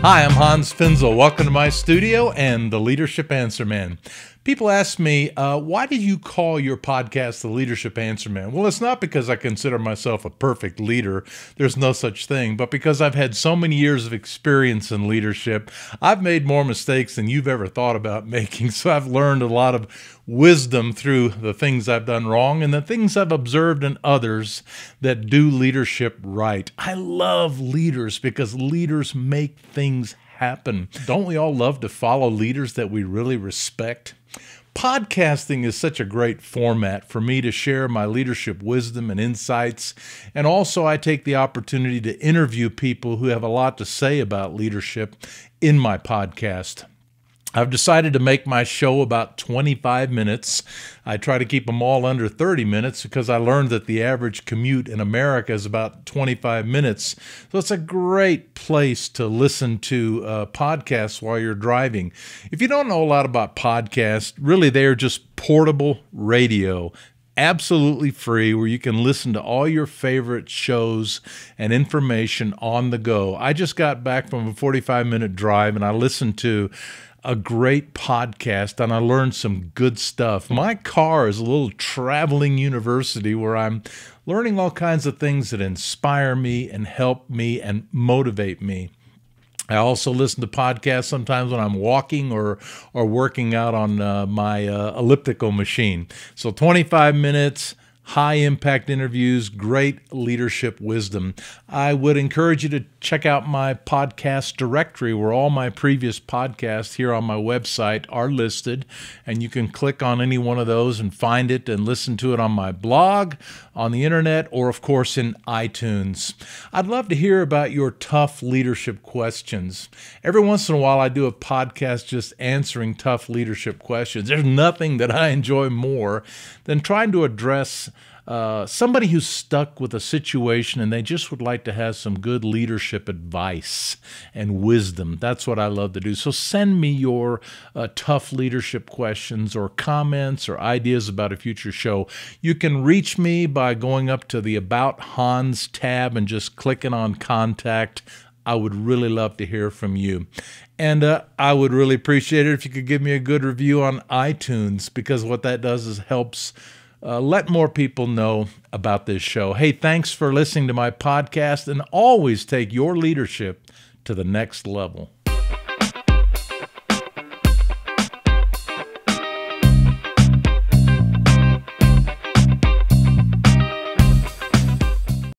Hi, I'm Hans Finzel. Welcome to my studio and the Leadership Answer Man. People ask me, why did you call your podcast the Leadership Answer Man? Well, it's not because I consider myself a perfect leader. There's no such thing. But because I've had so many years of experience in leadership, I've made more mistakes than you've ever thought about making. So I've learned a lot of wisdom through the things I've done wrong and the things I've observed in others that do leadership right. I love leaders because leaders make things happen. Don't we all love to follow leaders that we really respect? Podcasting is such a great format for me to share my leadership wisdom and insights. And also I take the opportunity to interview people who have a lot to say about leadership in my podcast. I've decided to make my show about 25 minutes. I try to keep them all under 30 minutes because I learned that the average commute in America is about 25 minutes. So it's a great place to listen to podcasts while you're driving. If you don't know a lot about podcasts, really they are just portable radio. Absolutely free, where you can listen to all your favorite shows and information on the go. I just got back from a 45-minute drive and I listened to a great podcast and I learned some good stuff. My car is a little traveling university where I'm learning all kinds of things that inspire me and help me and motivate me. I also listen to podcasts sometimes when I'm walking or working out on my elliptical machine. So 25 minutes, high-impact interviews, great leadership wisdom. I would encourage you to check out my podcast directory where all my previous podcasts here on my website are listed, and you can click on any one of those and find it and listen to it on my blog, on the internet, or of course in iTunes. I'd love to hear about your tough leadership questions. Every once in a while I do a podcast just answering tough leadership questions. There's nothing that I enjoy more than trying to address somebody who's stuck with a situation and they just would like to have some good leadership advice and wisdom. That's what I love to do. So send me your tough leadership questions or comments or ideas about a future show. You can reach me by going up to the About Hans tab and just clicking on Contact. I would really love to hear from you. And I would really appreciate it if you could give me a good review on iTunes, because what that does is helps let more people know about this show. Hey, thanks for listening to my podcast, and always take your leadership to the next level.